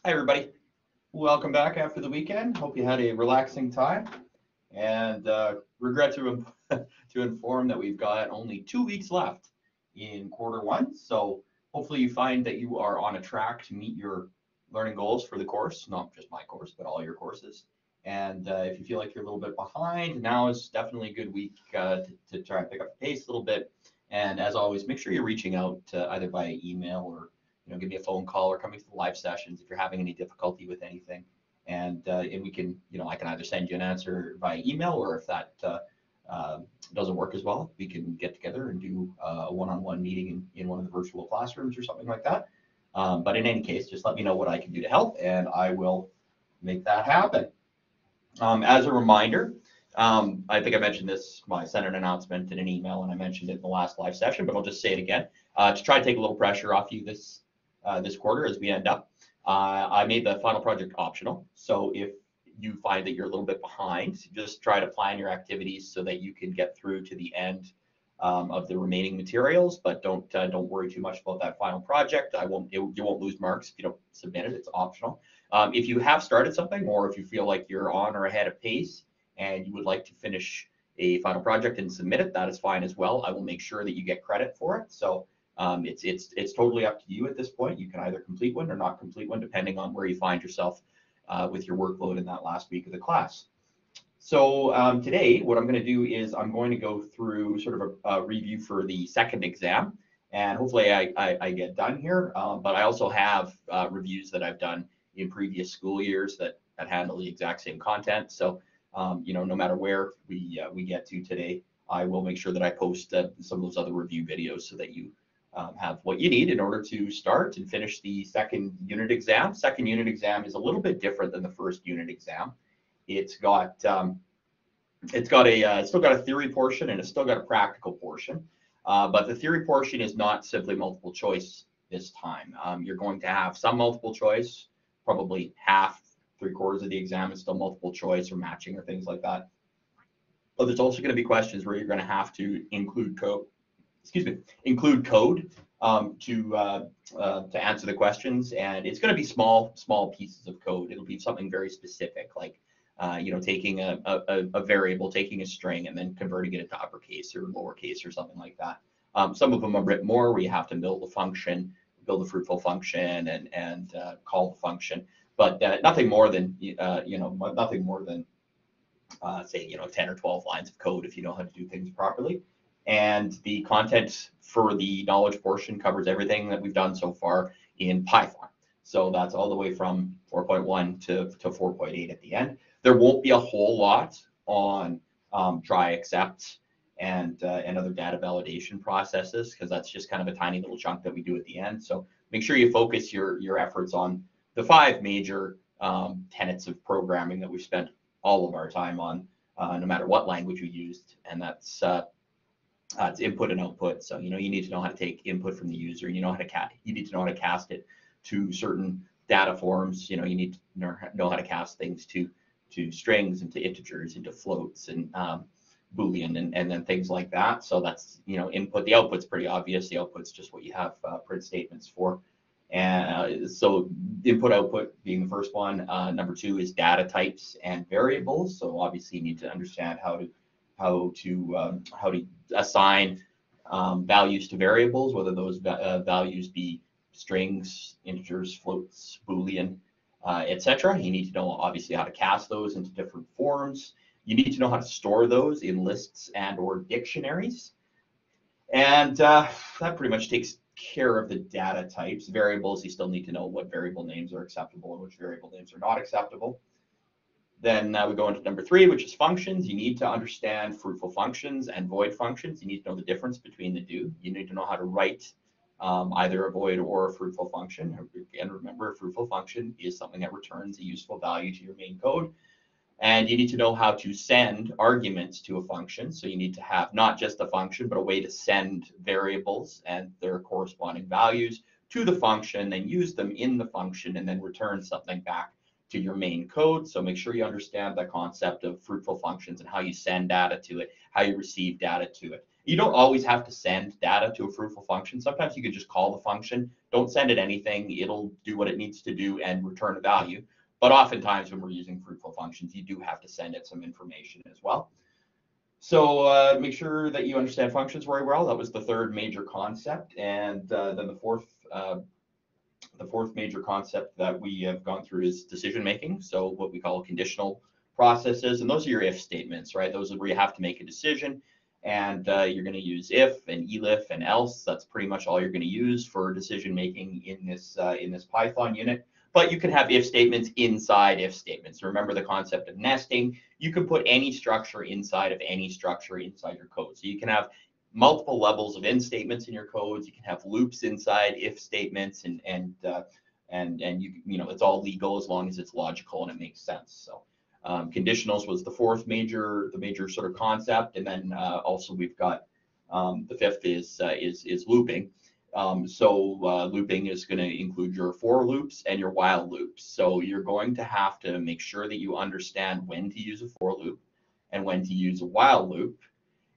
Hi, everybody. Welcome back after the weekend. Hope you had a relaxing time. And regret to to inform that we've got only 2 weeks left in quarter 1. So hopefully you find that you are on a track to meet your learning goals for the course, not just my course, but all your courses. And if you feel like you're a little bit behind, now is definitely a good week to try and pick up the pace a little bit. And as always, make sure you're reaching out either by email or give me a phone call or coming to the live sessions if you're having any difficulty with anything. And we can, I can either send you an answer via email, or if that doesn't work as well, we can get together and do a one-on-one meeting in one of the virtual classrooms or something like that. But in any case, just let me know what I can do to help, and I will make that happen. As a reminder, I think I mentioned this, I sent an announcement in an email, and I mentioned it in the last live session, but I'll just say it again to try to take a little pressure off you this quarter as we end up. I made the final project optional, so if you find that you're a little bit behind, just try to plan your activities so that you can get through to the end of the remaining materials. But don't worry too much about that final project. You won't lose marks if you don't submit it. It's optional. If you have started something, or if you feel like you're on or ahead of pace and you would like to finish a final project and submit it, that is fine as well. I will make sure that you get credit for it. So it's totally up to you at this point. You can either complete one or not complete one, depending on where you find yourself with your workload in that last week of the class. So today, what I'm going to do is I'm going to go through sort of a review for the second exam, and hopefully I get done here. But I also have reviews that I've done in previous school years that handle the exact same content. So no matter where we get to today, I will make sure that I post some of those other review videos so that you have what you need in order to start and finish the second unit exam. Second unit exam is a little bit different than the first unit exam. It's got still got a theory portion, and it's still got a practical portion. But the theory portion is not simply multiple choice this time. You're going to have some multiple choice, probably half, 3/4 of the exam is still multiple choice or matching or things like that. But there's also going to be questions where you're going to have to include code. Include code to answer the questions, and it's going to be small pieces of code. It'll be something very specific, like taking a variable, taking a string, and then converting it into uppercase or lowercase or something like that. Some of them are a bit more where you have to build a function, build a fruitful function, and call the function, but nothing more than say 10 or 12 lines of code if you know how to do things properly. And the content for the knowledge portion covers everything that we've done so far in Python. So that's all the way from 4.1 to 4.8 at the end. There won't be a whole lot on try, except, and other data validation processes, because that's just kind of a tiny little chunk that we do at the end. So make sure you focus your efforts on the 5 major tenets of programming that we've spent all of our time on, no matter what language we used, and that's it's input and output. So you need to know how to take input from the user. You need to know how to cast it to certain data forms. You need to know how to cast things to strings, into integers, into floats, and Boolean, and then things like that. So that's input. The output's pretty obvious. The output's just what you have print statements for. And so input output being the first one. Number 2 is data types and variables. So obviously you need to understand how to assign values to variables, whether those values be strings, integers, floats, Boolean, etc. You need to know obviously how to cast those into different forms. You need to know how to store those in lists and or dictionaries. And that pretty much takes care of the data types. Variables, you still need to know what variable names are acceptable and which variable names are not acceptable. Then we go into number 3, which is functions. You need to understand fruitful functions and void functions. You need to know the difference between the two. You need to know how to write either a void or a fruitful function. Again, remember, a fruitful function is something that returns a useful value to your main code. And you need to know how to send arguments to a function. So you need to have not just a function, but a way to send variables and their corresponding values to the function, then use them in the function, and then return something back to your main code. So make sure you understand the concept of fruitful functions and how you send data to it, how you receive data to it. You don't always have to send data to a fruitful function. Sometimes you could just call the function, don't send it anything, it'll do what it needs to do and return a value. But oftentimes when we're using fruitful functions, you do have to send it some information as well. So make sure that you understand functions very well. That was the third major concept. And then the fourth major concept that we have gone through is decision making. So what we call conditional processes, and those are your if statements, right? Those are where you have to make a decision, and you're going to use if and elif and else. That's pretty much all you're going to use for decision making in this Python unit. But you can have if statements inside if statements. Remember the concept of nesting. You can put any structure inside of any structure inside your code. So you can have multiple levels of in statements in your codes. You can have loops inside if statements, and you know it's all legal as long as it's logical and it makes sense. So conditionals was the major sort of concept, and then also we've got the fifth is looping. Looping is going to include your for loops and your while loops. So you're going to have to make sure that you understand when to use a for loop and when to use a while loop.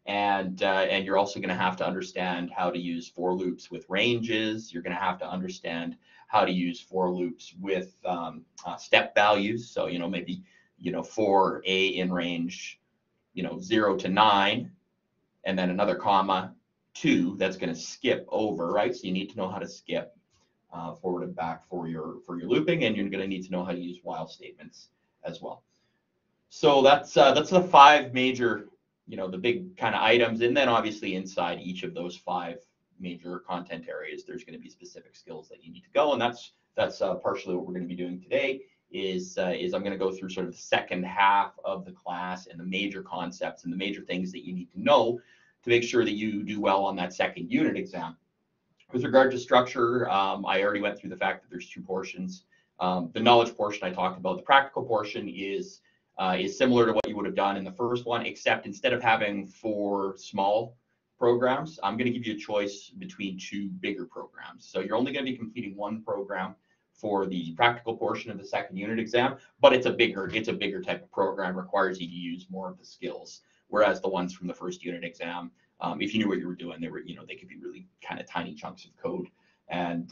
And you're also going to have to understand how to use for loops with ranges. You're going to have to understand how to use for loops with step values. So, you know, maybe, you know, for a in range, you know, 0 to 9, and then another comma 2 that's going to skip over, right? So you need to know how to skip forward and back for your looping, and you're going to need to know how to use while statements as well. So that's the 5 major, you know, the big kind of items, and then obviously inside each of those 5 major content areas, there's going to be specific skills that you need to go, and that's partially what we're going to be doing today. Is I'm going to go through sort of the second half of the class and the major concepts and the major things that you need to know to make sure that you do well on that second unit exam. With regard to structure, I already went through the fact that there's 2 portions. The knowledge portion I talked about. The practical portion is similar to what you would have done in the first one, except instead of having 4 small programs, I'm going to give you a choice between 2 bigger programs. So you're only going to be completing 1 program for the practical portion of the second unit exam, but it's a bigger type of program, requires you to use more of the skills. Whereas the ones from the first unit exam, if you knew what you were doing, they could be really kind of tiny chunks of code. And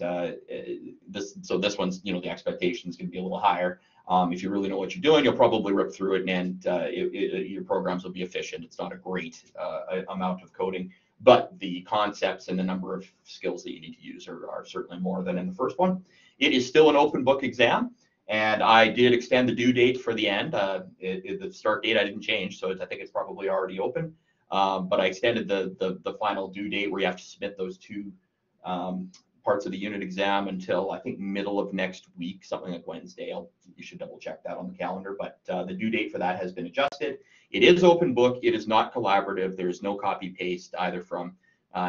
this one's, you know, the expectation is going to be a little higher. If you really know what you're doing, you'll probably rip through it, and your programs will be efficient. It's not a great amount of coding, but the concepts and the number of skills that you need to use are certainly more than in the first one. It is still an open book exam, and I did extend the due date for the end. The start date I didn't change, so I think it's probably already open. But I extended the final due date where you have to submit those 2 parts of the unit exam until I think middle of next week, something like Wednesday. You should double check that on the calendar, but the due date for that has been adjusted. It is open book. It is not collaborative. There is no copy paste either from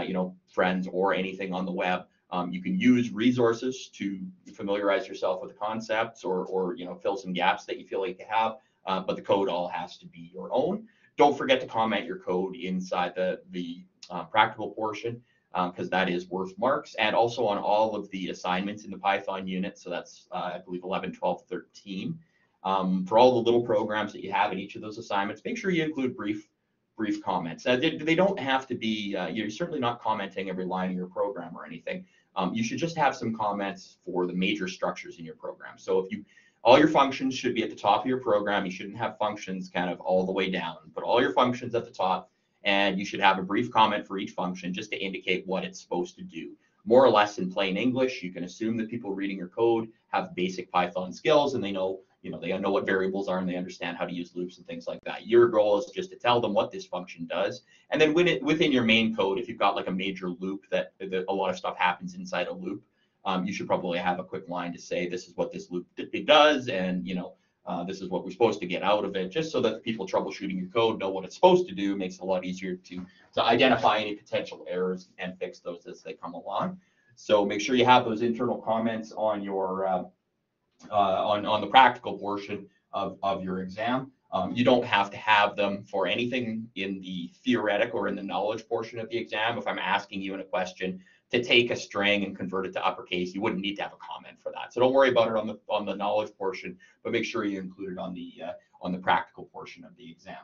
you know, friends or anything on the web. You can use resources to familiarize yourself with the concepts or you know, fill some gaps that you feel like you have, but the code all has to be your own. Don't forget to comment your code inside the practical portion, because that is worth marks, and also on all of the assignments in the Python unit. So that's I believe 11, 12, 13. For all the little programs that you have in each of those assignments, make sure you include brief comments. They don't have to be, you're certainly not commenting every line of your program or anything. You should just have some comments for the major structures in your program. So all your functions should be at the top of your program. You shouldn't have functions kind of all the way down. Put all your functions at the top, and you should have a brief comment for each function just to indicate what it's supposed to do. More or less in plain English, you can assume that people reading your code have basic Python skills, and they know what variables are, and they understand how to use loops and things like that. Your goal is just to tell them what this function does, and then within your main code, if you've got like a major loop that a lot of stuff happens inside a loop, you should probably have a quick line to say this is what this loop does, and this is what we're supposed to get out of it, just so that the people troubleshooting your code know what it's supposed to do. It makes it a lot easier to identify any potential errors and fix those as they come along. So make sure you have those internal comments on your on the practical portion of your exam. You don't have to have them for anything in the theoretic or in the knowledge portion of the exam. If I'm asking you in a question to take a string and convert it to uppercase, you wouldn't need to have a comment for that. So don't worry about it on the knowledge portion, but make sure you include it on the practical portion of the exam.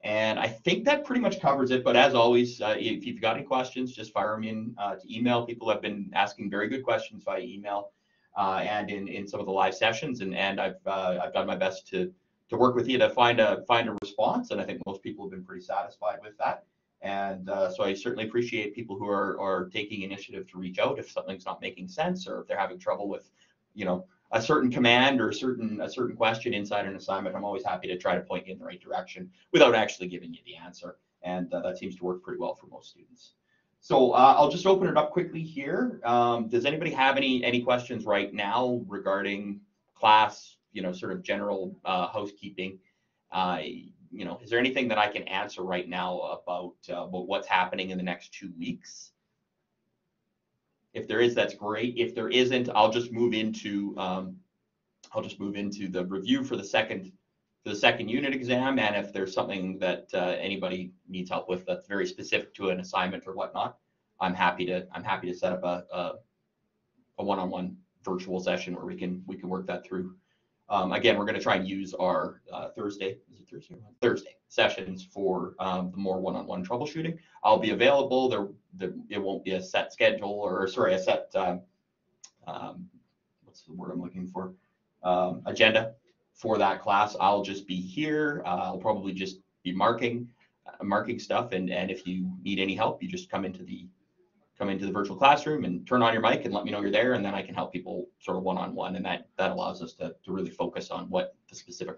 And I think that pretty much covers it. But as always, if you've got any questions, just fire them in to email. People have been asking very good questions via email and in some of the live sessions. And I've done my best to work with you to find a response. And I think most people have been pretty satisfied with that. And so I certainly appreciate people who are taking initiative to reach out if something's not making sense, or if they're having trouble with, you know, a certain command or a certain question inside an assignment. I'm always happy to try to point you in the right direction without actually giving you the answer. And that seems to work pretty well for most students. So I'll just open it up quickly here. Does anybody have any questions right now regarding class, you know, sort of general housekeeping? You know, is there anything that I can answer right now about what's happening in the next 2 weeks? If there is, that's great. If there isn't, I'll just move into the review for the second unit exam. And if there's something that anybody needs help with that's very specific to an assignment or whatnot, I'm happy to set up a one-on-one virtual session where we can work that through. Again, we're going to try and use our Thursday sessions for the more one-on-one troubleshooting. I'll be available. It won't be a set schedule, or sorry, a set what's the word I'm looking for? Agenda for that class. I'll just be here. I'll probably just be marking stuff, and if you need any help, you just come into the virtual classroom and turn on your mic and let me know you're there, and then I can help people sort of one-on-one, and that allows us to really focus on what the specific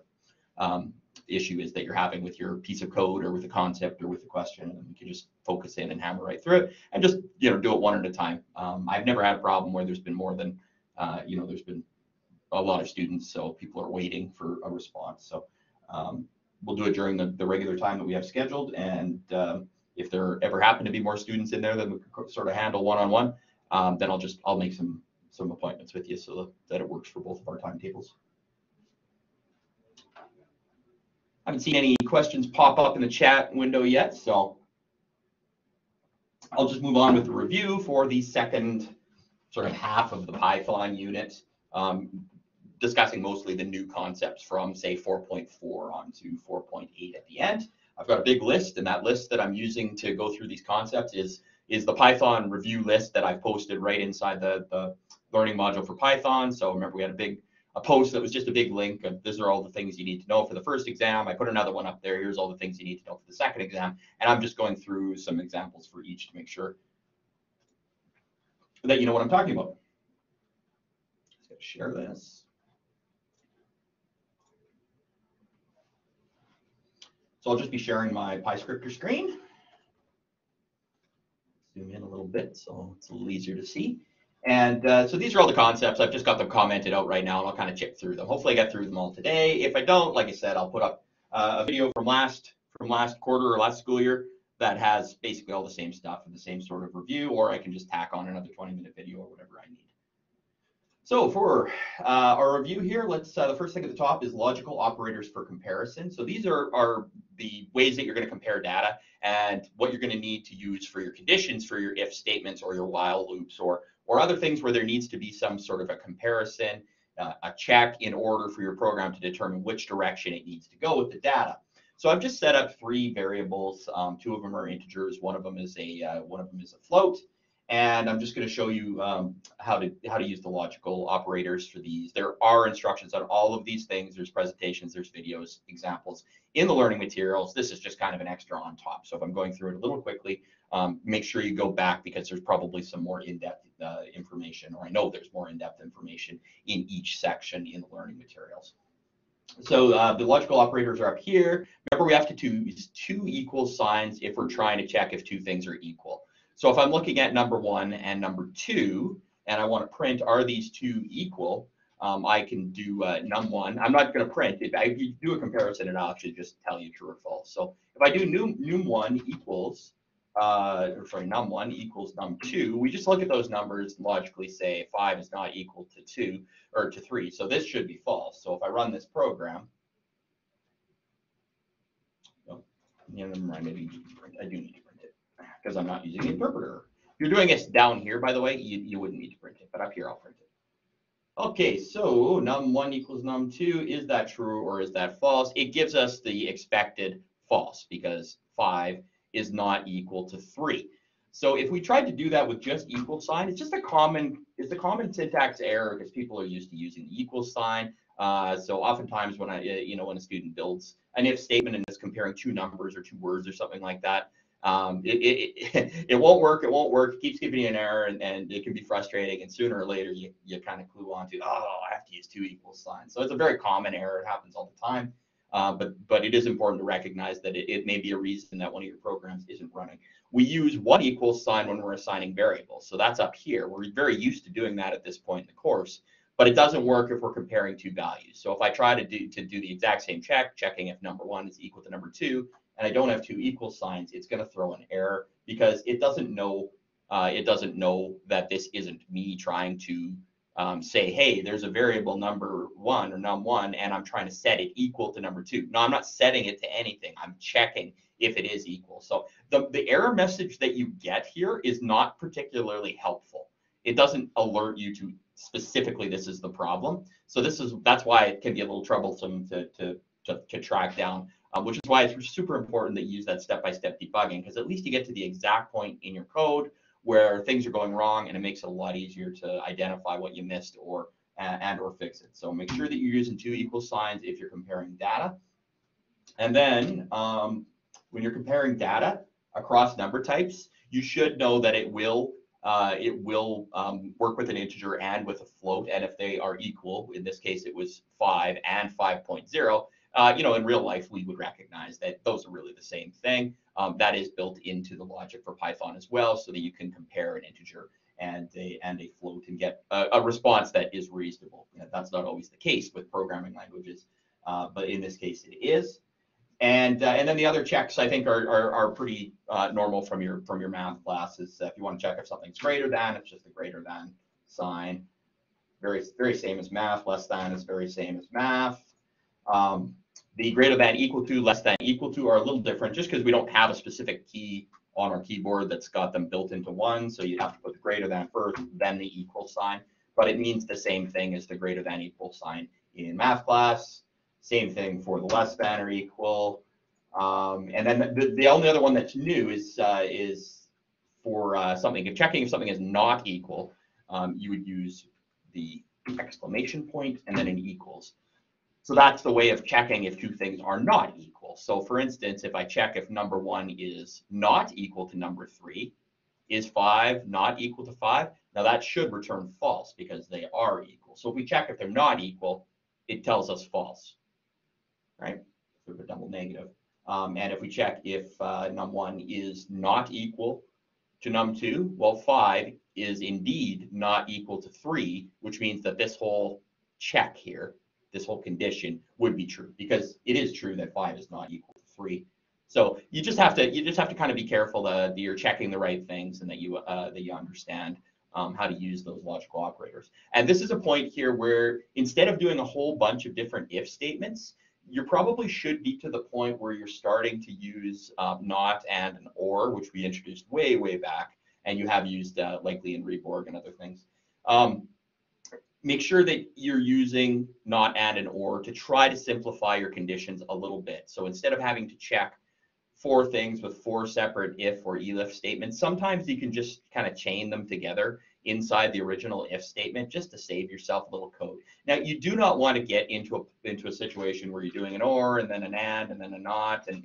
issue is that you're having with your piece of code or with a concept or with a question, and we can just focus in and hammer right through it and just, you know, do it one at a time. I've never had a problem where there's been more than, you know, there's been a lot of students, so people are waiting for a response. So we'll do it during the regular time that we have scheduled, and if there ever happen to be more students in there than we can sort of handle one-on-one, then I'll make some appointments with you so that it works for both of our timetables. I haven't seen any questions pop up in the chat window yet, so I'll just move on with the review for the second sort of half of the Python unit, discussing mostly the new concepts from, say, 4.4 on to 4.8 at the end. I've got a big list, and that list that I'm using to go through these concepts is the Python review list that I've posted right inside the learning module for Python. So remember, we had a post that was just a big link of these are all the things you need to know for the first exam. I put another one up there. Here's all the things you need to know for the second exam. And I'm just going through some examples for each to make sure that you know what I'm talking about. Just gotta share this. So I'll just be sharing my PyScripter screen. Zoom in a little bit so it's a little easier to see. And so these are all the concepts. I've just got them commented out right now, and I'll kind of check through them. Hopefully I get through them all today. If I don't, like I said, I'll put up a video from last quarter or last school year that has basically all the same stuff and the same sort of review, or I can just tack on another 20-minute video or whatever I need. So for our review here, let's the first thing at the top is logical operators for comparison. So these are the ways that you're going to compare data and what you're going to need to use for your conditions, for your if statements or your while loops, or other things where there needs to be some sort of a comparison, a check in order for your program to determine which direction it needs to go with the data. So I've just set up 3 variables. 2 of them are integers. One of them is a float. And I'm just going to show you how to use the logical operators for these. There are instructions on all of these things. There's presentations, there's videos, examples in the learning materials. This is just kind of an extra on top. So if I'm going through it a little quickly, make sure you go back because there's probably some more in-depth information, or I know there's more in-depth information in each section in the learning materials. So the logical operators are up here. Remember, we have to use 2 equal signs if we're trying to check if 2 things are equal. So if I'm looking at number 1 and number 2, and I want to print, are these 2 equal? I can do num1. I'm not going to print. If I do a comparison, and I'll actually just tell you true or false. So if I do num1 equals, num1 equals num2, we just look at those numbers and logically say 5 is not equal to 2 or to 3. So this should be false. So if I run this program, never mind, I do need to print it because I'm not using the interpreter. If you're doing this down here, by the way, you wouldn't need to print it, but up here I'll print it. Okay, so num1 equals num2, is that true or is that false? It gives us the expected false because 5 is not equal to 3. So if we tried to do that with just equal sign, it's a common syntax error because people are used to using the equal sign. So oftentimes when when a student builds an if statement and is comparing two numbers or two words or something like that, it won't work. It won't work. It keeps giving you an error, and it can be frustrating. And sooner or later, you kind of clue on to, oh, I have to use two equal signs. So it's a very common error. It happens all the time. But it is important to recognize that it may be a reason that one of your programs isn't running. We use one equal sign when we're assigning variables. So that's up here. We're very used to doing that at this point in the course, but it doesn't work if we're comparing two values. So if I try to do the exact same checking if number 1 is equal to number 2, and I don't have two equal signs, it's going to throw an error because it doesn't know that this isn't me trying to say, hey, there's a variable number 1 or num1, and I'm trying to set it equal to number 2. No, I'm not setting it to anything. I'm checking if it is equal. So the error message that you get here is not particularly helpful. It doesn't alert you to specifically this is the problem. So that's why it can be a little troublesome to track down, which is why it's super important that you use that step-by-step debugging, because at least you get to the exact point in your code where things are going wrong, and it makes it a lot easier to identify what you missed or fix it. So make sure that you're using two equal signs if you're comparing data. And then when you're comparing data across number types, you should know that it will work with an integer and with a float, and if they are equal, in this case it was 5 and 5.0, in real life we would recognize that those are really the same thing. That is built into the logic for Python as well, so that you can compare an integer and a float and get a response that is reasonable. That's not always the case with programming languages, but in this case it is. And then the other checks I think are pretty normal from your math classes. If you want to check if something's greater than, it's just a greater than sign. Very same as math. Less than is very same as math. The greater than, equal to, less than, equal to are a little different just because we don't have a specific key on our keyboard that's got them built into one. So you have to put the greater than first, then the equal sign. But it means the same thing as the greater than equal sign in math class. Same thing for the less than or equal. And then the only other one that's new is for something. If checking if something is not equal, you would use the exclamation point and then an equals. So that's the way of checking if two things are not equal. So for instance, if I check if number 1 is not equal to number 3, is 5 not equal to 5? Now that should return false because they are equal. So if we check if they're not equal, it tells us false, right? Sort of a double negative. And if we check if num1 is not equal to num2, well, 5 is indeed not equal to 3, which means that this whole check here, this whole condition would be true because it is true that 5 is not equal to 3. So you just have to kind of be careful that you're checking the right things and that you understand how to use those logical operators. And this is a point here where instead of doing a whole bunch of different if statements, you probably should be to the point where you're starting to use not and an or, which we introduced way back, and you have used likely in Reborg and other things. Make sure that you're using not and an or to try to simplify your conditions a little bit. So instead of having to check 4 things with 4 separate if or elif statements, sometimes you can just kind of chain them together inside the original if statement just to save yourself a little code. Now, you do not want to get into a situation where you're doing an or and then an and then a not, and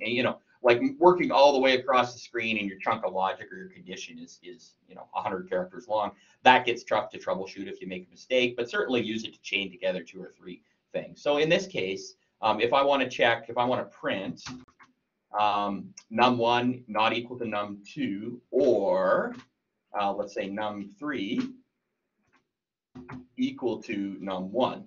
like working all the way across the screen and your chunk of logic or your condition is 100 characters long. That gets tough to troubleshoot if you make a mistake, but certainly use it to chain together 2 or 3 things. So in this case, if I want to print num1 not equal to num2, or let's say num3 equal to num1.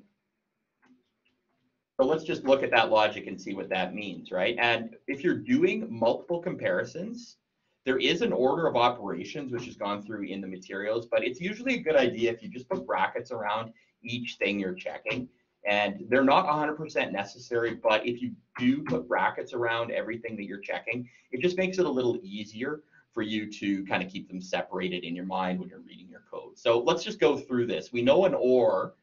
So let's just look at that logic and see what that means, right? And if you're doing multiple comparisons, there is an order of operations which has gone through in the materials, but it's usually a good idea if you just put brackets around each thing you're checking. And they're not 100% necessary, but if you do put brackets around everything that you're checking, it just makes it a little easier for you to kind of keep them separated in your mind when you're reading your code. So let's just go through this. We know an or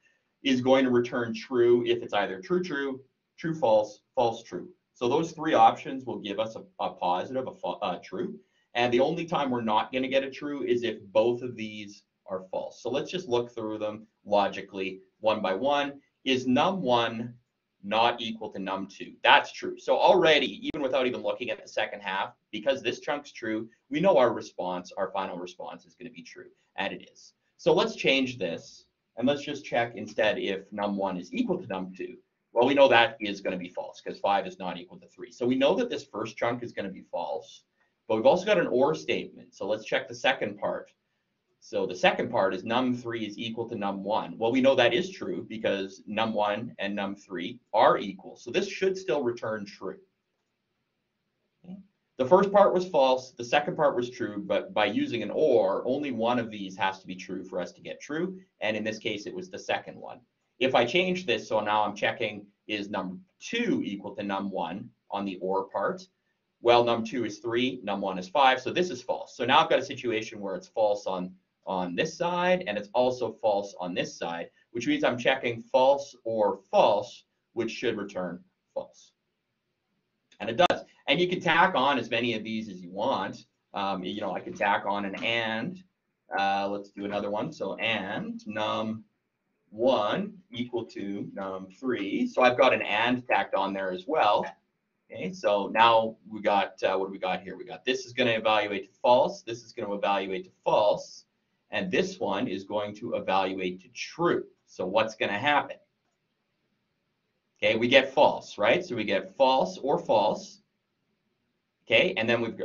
is going to return true if it's either true, true, true, false, false, true. So those three options will give us a positive, a true. And the only time we're not going to get a true is if both of these are false. So let's just look through them logically one by one. Is num1 not equal to num2? That's true. So already, even without even looking at the second half, because this chunk's true, we know our response, our final response is going to be true, and it is. So let's change this, and let's just check instead if num1 is equal to num2. Well, we know that is going to be false because 5 is not equal to 3. So we know that this first chunk is going to be false, but we've also got an OR statement. So let's check the second part. So the second part is num3 is equal to num1. Well, we know that is true because num1 and num3 are equal. So this should still return true. Okay. The first part was false. The second part was true, but by using an OR, only one of these has to be true for us to get true. And in this case, it was the second one. If I change this, so now I'm checking, is num2 equal to num1 on the OR part? Well, num2 is 3, num1 is 5, so this is false. So now I've got a situation where it's false on this side, and it's also false on this side, which means I'm checking false or false, which should return false. And it does. And you can tack on as many of these as you want. You know, I could tack on an and. Let's do another one. So and num1 equal to num3. So I've got an and tacked on there as well. Okay, so now we got, what do we got here? We got this is going to evaluate to false. This is going to evaluate to false. And this one is going to evaluate to true. So what's going to happen? Okay, we get false, right? So we get false or false. Okay, and then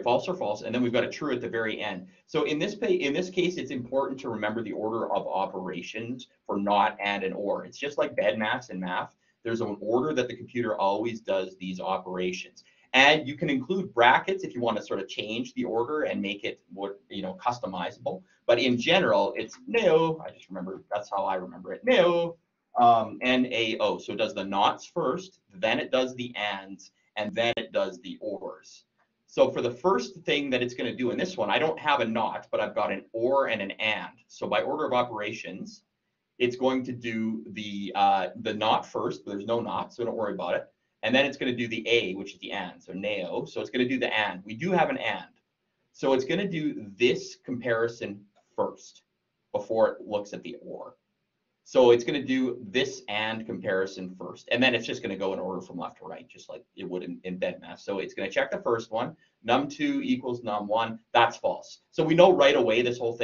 false or false, and then we've got a true at the very end. So in this case, it's important to remember the order of operations for not, and, or. It's just like BEDMAS in math. There's an order that the computer always does these operations. And you can include brackets if you want to sort of change the order and make it more, customizable. But in general, it's NAO. I just remember, that's how I remember it. NAO, N-A-O. So it does the nots first, then it does the ands, and then it does the ors. So for the first thing that it's going to do in this one, I don't have a not, but I've got an or and an and. So by order of operations, it's going to do the not first, but there's no not, so don't worry about it. And then it's going to do the A, which is the and, so NAO. So it's going to do the and. We do have an and. So it's going to do this comparison first before it looks at the or. So it's going to do this and comparison first. And then it's just going to go in order from left to right, just like it would in BEDMAS. So it's going to check the first one. Num2 equals num1. That's false. So we know right away this whole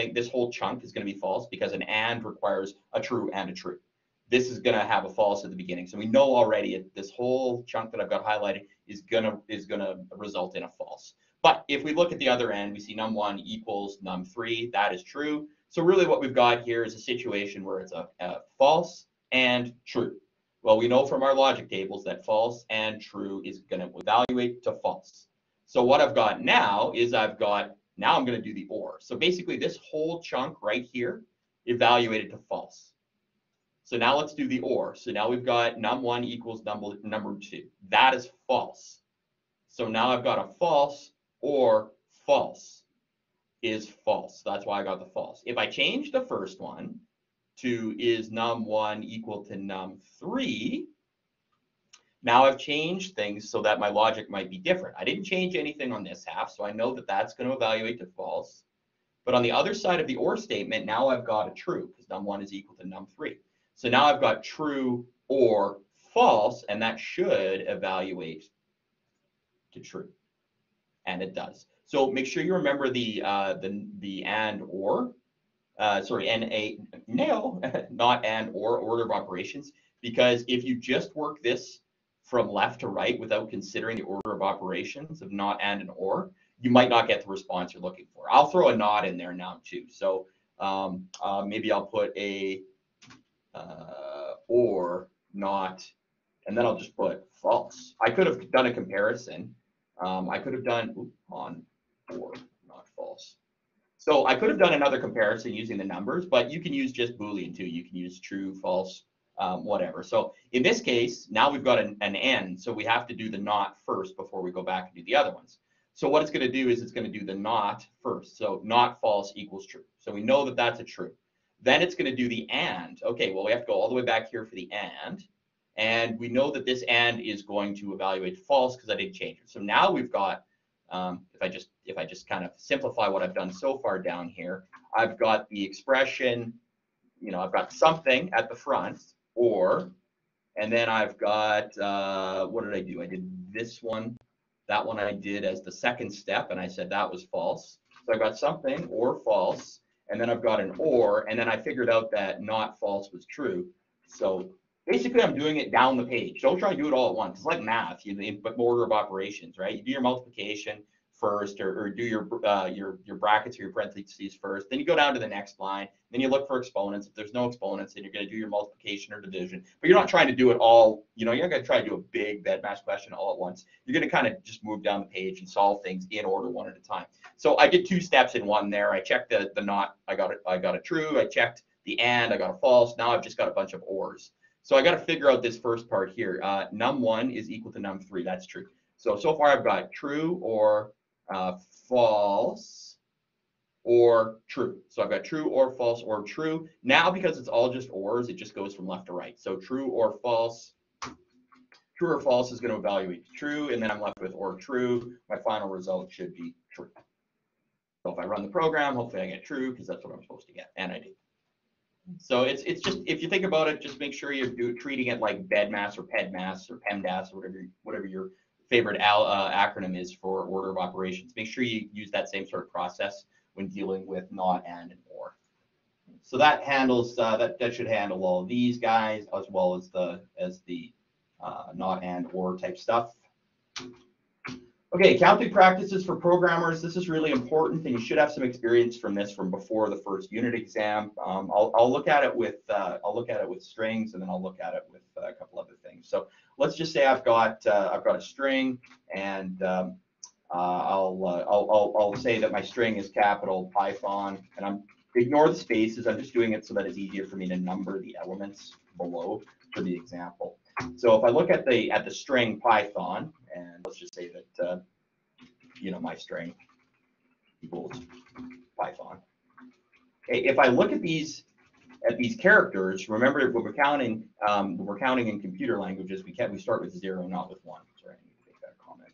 chunk is going to be false because an and requires a true and a true. This is going to have a false at the beginning. So we know already this whole chunk that I've got highlighted is going to result in a false. But if we look at the other end, we see num1 equals num3. That is true. So really what we've got here is a situation where it's a false and true. Well, we know from our logic tables that false and true is going to evaluate to false. So what I've got now is now I'm going to do the or. So basically this whole chunk right here evaluated to false. So now let's do the or. So now we've got num1 equals number 2. That is false. So now I've got a false or false is false. That's why I got the false. If I change the first one to is num1 equal to num3, now I've changed things so that my logic might be different. I didn't change anything on this half, so I know that that's going to evaluate to false. But on the other side of the or statement, now I've got a true because num1 is equal to num3. So now I've got true or false, and that should evaluate to true, and it does. So make sure you remember the and or, NAO, not and or order of operations, because if you just work this from left to right without considering the order of operations of not and or, you might not get the response you're looking for. I'll throw a not in there now too. So maybe I'll put a or not, and then I'll just put false. I could have done a comparison. I could have done on or not false. So I could have done another comparison using the numbers, but you can use just Boolean too. You can use true, false, whatever. So in this case, now we've got an and, so we have to do the not first before we go back and do the other ones. So what it's going to do is it's going to do the not first. So not false equals true. So we know that that's a true. Then it's going to do the and. Okay, well, we have to go all the way back here for the and And we know that this and is going to evaluate false because I didn't change it. So now we've got, if I just kind of simplify what I've done so far down here, I've got the expression, I've got something at the front, or, and then I've got, what did I do? I did this one. That one I did as the second step, and I said that was false. So I've got something or false, and then I've got an or, and then I figured out that not false was true. So basically, I'm doing it down the page. Don't try to do it all at once. It's like math, but order of operations, right? You do your multiplication first, or do your brackets or your parentheses first. Then you go down to the next line. Then you look for exponents. If there's no exponents, then you're going to do your multiplication or division. But you're not trying to do it all. You're not going to try to do a big BEDMAS question all at once. You're going to kind of just move down the page and solve things in order one at a time. So I did 2 steps in one there. I checked the not. I got a true. I checked the and. I got a false. Now I've just got a bunch of ors. So I got to figure out this first part here. Num1 is equal to num3. That's true. So far I've got true or false or true. So I've got true or false or true. Now, because it's all just ors, it just goes from left to right. So true or false is going to evaluate true, and then I'm left with or true. My final result should be true. So if I run the program, hopefully I get true because that's what I'm supposed to get, and I did. So it's just, if you think about it, just make sure you're treating it like BEDMAS or PEDMAS or PEMDAS or whatever your favorite acronym is for order of operations. Make sure you use that same sort of process when dealing with not, and or. So that handles that should handle all of these guys as well as the not, and, or type stuff. Okay, counting practices for programmers. This is really important, and you should have some experience from this from before the first unit exam. I'll look at it with strings, and then I'll look at it with a couple other things. So let's just say I've got a string, and I'll say that my string is capital Python, and ignore the spaces. I'm just doing it so that it's easier for me to number the elements below for the example. So if I look at the string Python, and let's just say that my string equals Python. Okay, if I look at these characters, remember when we're counting in computer languages, we start with 0, not with 1. Sorry, I need to make that comment.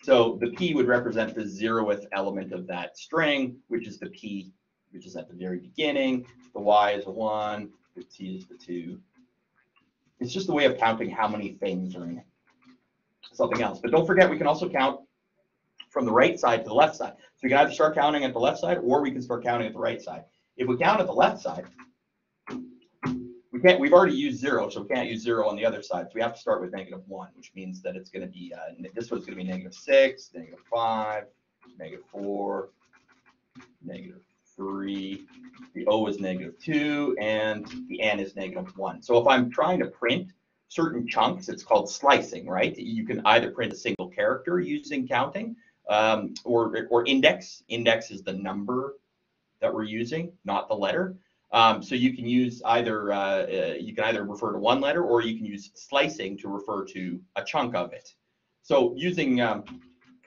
So the P would represent the 0th element of that string, which is the P, which is at the very beginning. The Y is a 1. The T is the 2. It's just a way of counting how many things are in something else. But don't forget, we can also count from the right side to the left side. So we can either start counting at the left side, or we can start counting at the right side. If we count at the left side, we've already used 0, so we can't use 0 on the other side. So we have to start with -1, which means that it's going to be, this one's going to be -6, -5, -4, -3. The O is -2, and the N is -1. So if I'm trying to print certain chunks, it's called slicing, right? You can either print a single character using counting, or index. Index is the number that we're using, not the letter. So you can use you can either refer to one letter, or you can use slicing to refer to a chunk of it. So using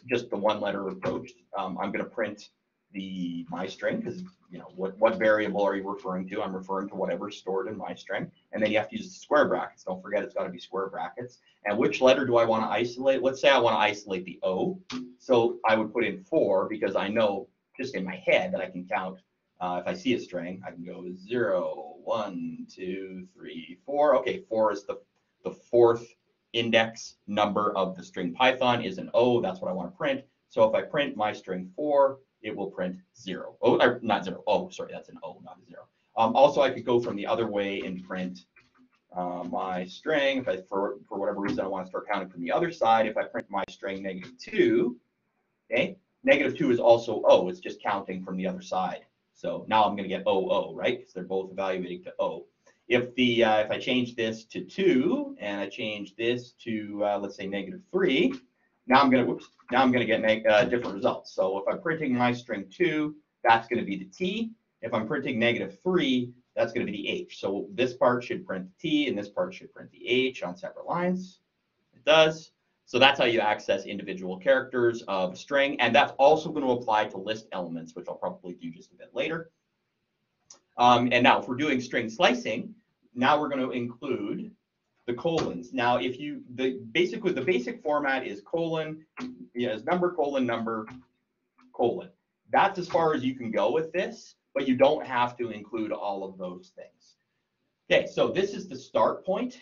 just the one letter approach, I'm going to print my string, because what variable are you referring to? I'm referring to whatever's stored in my string, and then you have to use the square brackets. Don't forget, it's got to be square brackets. And which letter do I want to isolate? Let's say I want to isolate the O, so I would put in 4, because I know just in my head that I can count. If I see a string, I can go 0, 1, 2, 3, 4. Okay, 4 is the 4th index number of the string Python is an O. That's what I want to print. So if I print my string 4, it will print 0. Oh, not 0. Oh, sorry, that's an O, not a 0. Also, I could go from the other way and print my string. If I, for whatever reason, I want to start counting from the other side, if I print my string -2, okay, -2 is also O. It's just counting from the other side. So now I'm going to get OO, right? Because they're both evaluating to O. If I change this to 2 and I change this to let's say -3, now I'm going to get different results. So if I'm printing my string 2, that's going to be the T. If I'm printing -3, that's going to be the H. So this part should print the T, and this part should print the H on separate lines. It does. So that's how you access individual characters of a string, and that's also going to apply to list elements, which I'll probably do just a bit later. And now if we're doing string slicing, now we're going to include the colons. Now, if you, basically the basic format is colon, is number, colon. That's as far as you can go with this, but you don't have to include all of those things. Okay, so this is the start point.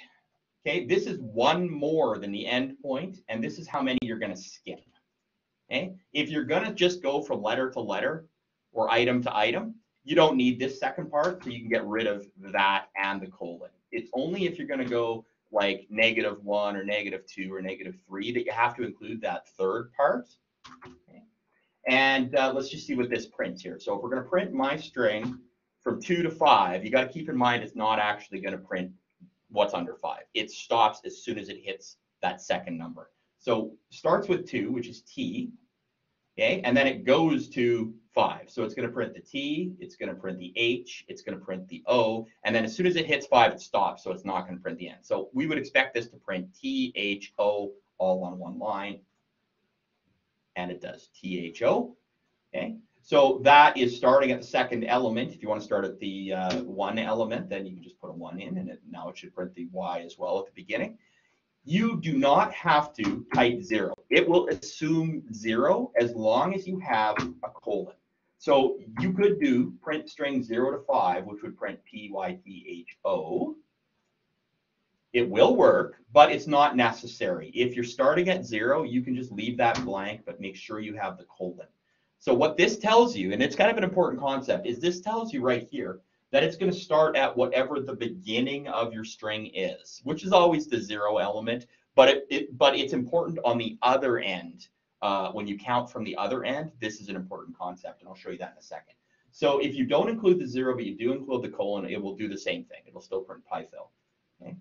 Okay, this is one more than the end point, and this is how many you're going to skip. Okay, if you're going to just go from letter to letter or item to item, you don't need this second part, so you can get rid of that and the colon. It's only if you're going to go like -1 or -2 or -3 that you have to include that third part. Okay. And let's just see what this prints here. So if we're going to print my string from 2 to 5, you got to keep in mind it's not actually going to print what's under 5. It stops as soon as it hits that second number. So starts with 2, which is T, okay, and then it goes to 5. So it's going to print the T, it's going to print the H, it's going to print the O, and then as soon as it hits 5, it stops, so it's not going to print the N. So we would expect this to print T, H, O all on one line, and it does T, H, O, okay. So that is starting at the second element. If you want to start at the 1 element, then you can just put a 1 in, and now it should print the Y as well at the beginning. You do not have to type 0. It will assume 0 as long as you have a colon. So you could do print string 0 to 5, which would print PYTHO. It will work, but it's not necessary. If you're starting at 0, you can just leave that blank, but make sure you have the colon. So what this tells you, and it's kind of an important concept, is this tells you right here that it's going to start at whatever the beginning of your string is, which is always the 0 element, but it's important on the other end. When you count from the other end, this is an important concept, and I'll show you that in a second. So if you don't include the 0, but you do include the colon, it will do the same thing. It'll still print Python. Okay?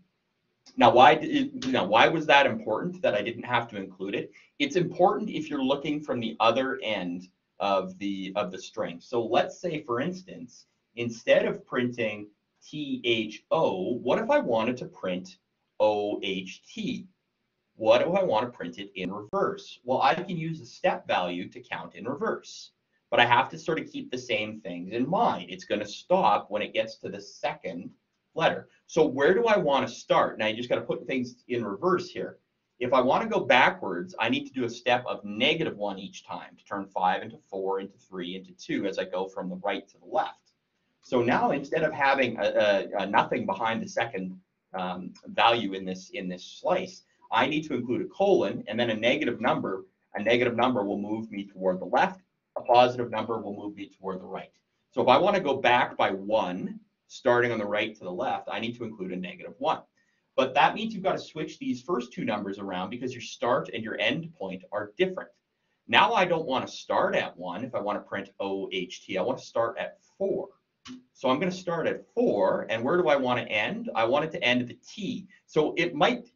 Now, why was that important that I didn't have to include it? It's important if you're looking from the other end of the string. So let's say, for instance, instead of printing THO, what if I wanted to print OHT? What if I want to print it in reverse? Well, I can use the step value to count in reverse, but I have to sort of keep the same things in mind. It's going to stop when it gets to the second letter. So where do I want to start? Now you just got to put things in reverse here. If I want to go backwards, I need to do a step of -1 each time to turn 5 into 4, into 3, into 2 as I go from the right to the left. So now instead of having a nothing behind the second value in this slice, I need to include a colon and then a negative number. A negative number will move me toward the left. A positive number will move me toward the right. So if I want to go back by 1, starting on the right to the left, I need to include a -1. But that means you've got to switch these first two numbers around because your start and your end point are different. Now I don't want to start at 1 if I want to print OHT. I want to start at 4. So I'm going to start at 4, and where do I want to end? I want it to end at the T. So it might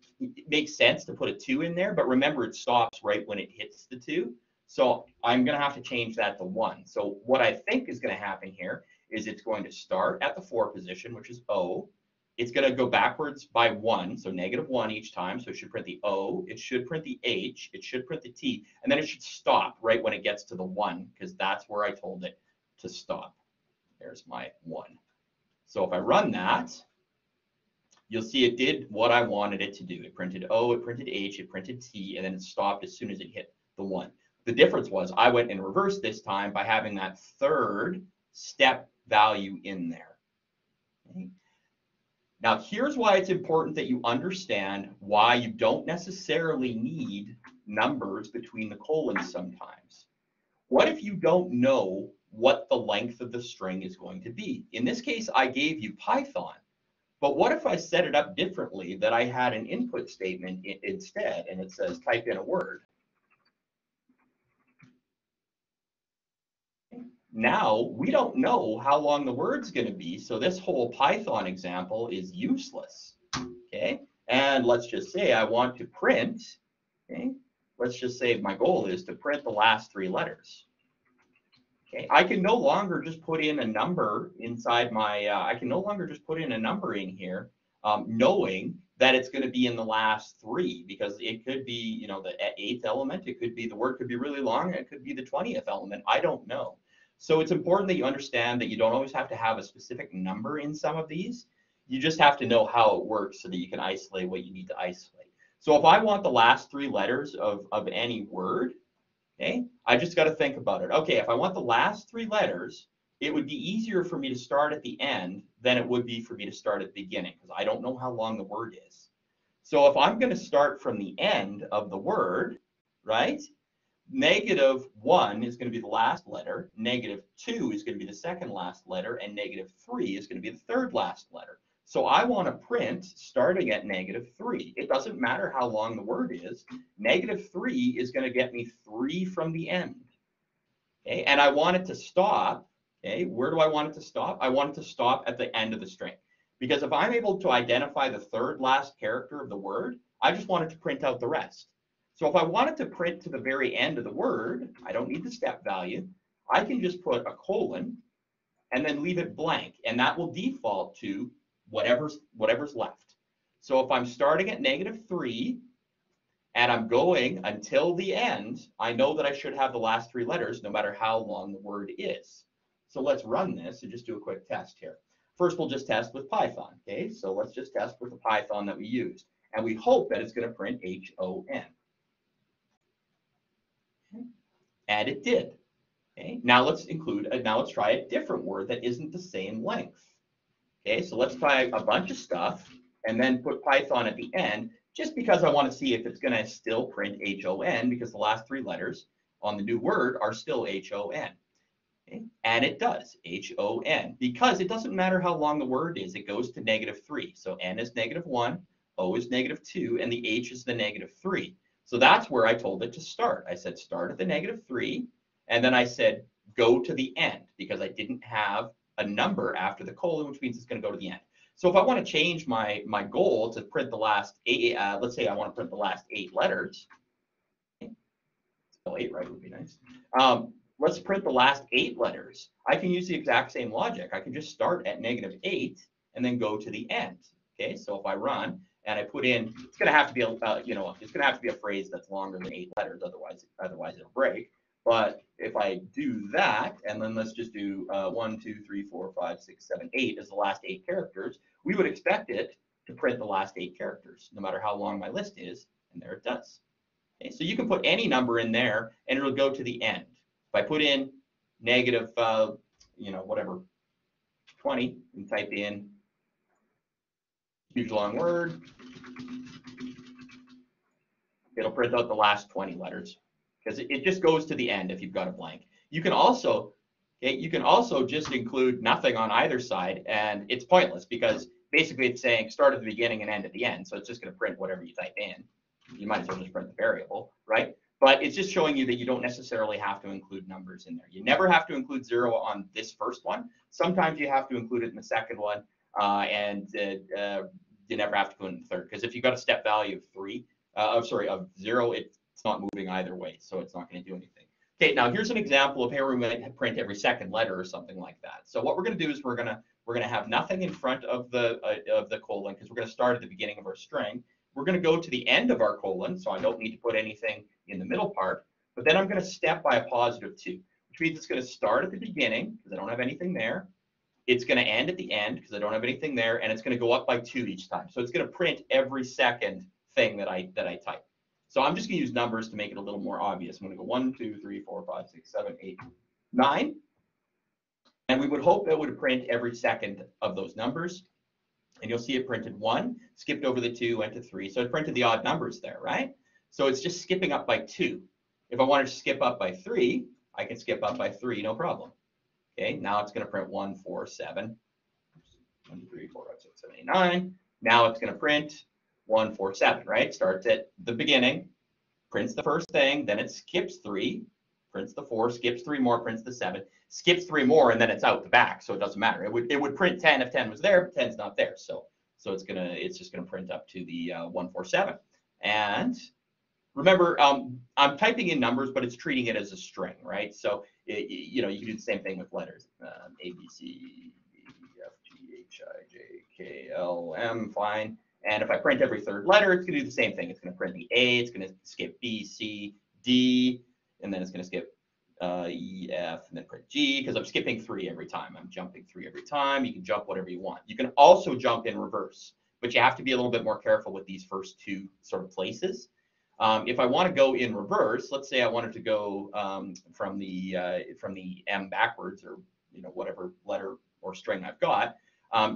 make sense to put a 2 in there, but remember it stops right when it hits the 2. So I'm going to have to change that to 1. So what I think is going to happen here is it's going to start at the 4 position, which is O. It's going to go backwards by 1, so -1 each time. So it should print the O, it should print the H, it should print the T, and then it should stop right when it gets to the 1, because that's where I told it to stop. There's my 1. So if I run that, you'll see it did what I wanted it to do. It printed O, it printed H, it printed T, and then it stopped as soon as it hit the 1. The difference was I went in reverse this time by having that third step value in there. Okay. Now, here's why it's important that you understand why you don't necessarily need numbers between the colons sometimes. What if you don't know what the length of the string is going to be? In this case, I gave you Python, but what if I set it up differently, that I had an input statement instead, and it says type in a word? Now, we don't know how long the word's going to be, so this whole Python example is useless, okay? And let's just say I want to print, okay? Let's just say my goal is to print the last 3 letters. Okay, I can no longer just put in a number inside my, I can no longer just put in a number in here, knowing that it's going to be in the last 3, because it could be, you know, the 8th element, it could be, the word could be really long, it could be the 20th element, I don't know. So it's important that you understand that you don't always have to have a specific number in some of these. You just have to know how it works so that you can isolate what you need to isolate. So if I want the last 3 letters of any word, okay, I just got to think about it. Okay, if I want the last 3 letters, it would be easier for me to start at the end than it would be for me to start at the beginning, because I don't know how long the word is. So if I'm going to start from the end of the word, right, -1 is going to be the last letter, -2 is going to be the second last letter, and -3 is going to be the third last letter. So I want to print starting at -3. It doesn't matter how long the word is. -3 is going to get me 3 from the end. Okay, and I want it to stop. Okay, where do I want it to stop? I want it to stop at the end of the string. Because if I'm able to identify the third last character of the word, I just want it to print out the rest. So if I wanted to print to the very end of the word, I don't need the step value. I can just put a colon and then leave it blank, and that will default to whatever's left. So if I'm starting at -3 and I'm going until the end, I know that I should have the last 3 letters no matter how long the word is. So let's run this and just do a quick test here. First, we'll just test with Python. Okay, so let's just test with the Python that we used, and we hope that it's going to print HON. And it did. Okay, now let's try a different word that isn't the same length. Okay, so let's try a bunch of stuff and then put Python at the end, just because I want to see if it's going to still print HON, because the last 3 letters on the new word are still HON. Okay, and it does, HON, because it doesn't matter how long the word is, it goes to -3. So N is -1, O is -2, and the H is the -3. So that's where I told it to start. I said start at the -3, and then I said go to the end, because I didn't have a number after the colon, which means it's going to go to the end. So if I want to change my goal to print the last 8, let's say I want to print the last 8 letters. Still 8, right, would be nice. Let's print the last 8 letters. I can use the exact same logic. I can just start at -8 and then go to the end. Okay, so if I run and I put in, it's going to have to be it's going to have to be a phrase that's longer than 8 letters, otherwise it'll break. But if I do that, and then let's just do 1, 2, 3, 4, 5, 6, 7, 8 as the last 8 characters, we would expect it to print the last 8 characters, no matter how long my list is, and there it does. Okay, so you can put any number in there, and it'll go to the end. If I put in negative, whatever, 20, and type in huge long word, it'll print out the last 20 letters, because it just goes to the end if you've got a blank. You can also just include nothing on either side, and it's pointless, because basically it's saying start at the beginning and end at the end, so it's just going to print whatever you type in. You might as well just print the variable, right? But it's just showing you that you don't necessarily have to include numbers in there. You never have to include 0 on this first one. Sometimes you have to include it in the second one, and you never have to put it in the third, because if you've got a step value of 0, it's not moving either way, so it's not going to do anything. Okay, now here's an example of how we might print every second letter or something like that. So what we're going to do is we're going to have nothing in front of the colon, because we're going to start at the beginning of our string. We're going to go to the end of our colon, so I don't need to put anything in the middle part. But then I'm going to step by a +2, which means it's going to start at the beginning, because I don't have anything there. It's going to end at the end, because I don't have anything there, and it's going to go up by 2 each time. So it's going to print every second thing that I type. So I'm just going to use numbers to make it a little more obvious. I'm going to go 1, 2, 3, 4, 5, 6, 7, 8, 9. And we would hope it would print every second of those numbers. And you'll see it printed 1, skipped over the 2, went to 3. So it printed the odd numbers there, right? So it's just skipping up by 2. If I wanted to skip up by 3, I can skip up by 3, no problem. Okay, now it's going to print 1, 4, 7. 1, 2, 3, 4, 5, 6, 7, 8, 9. Now it's going to print 1, 4, 7, right? Starts at the beginning, prints the first thing, then it skips 3, prints the 4, skips 3 more, prints the 7, skips 3 more, and then it's out the back, so it doesn't matter. It would print 10 if 10 was there, but 10's not there, so it's just gonna print up to the 147. And remember, I'm typing in numbers, but it's treating it as a string, right? So you can do the same thing with letters, A, B, C, D, E, F, G, H, I, J, K, L, M, fine. And if I print every third letter, it's going to do the same thing. It's going to print the A, it's going to skip B, C, D, and then it's going to skip E, F, and then print G, because I'm skipping 3 every time. I'm jumping 3 every time. You can jump whatever you want. You can also jump in reverse, but you have to be a little bit more careful with these first two sort of places. If I want to go in reverse, let's say I wanted to go from the M backwards, or whatever letter or string I've got,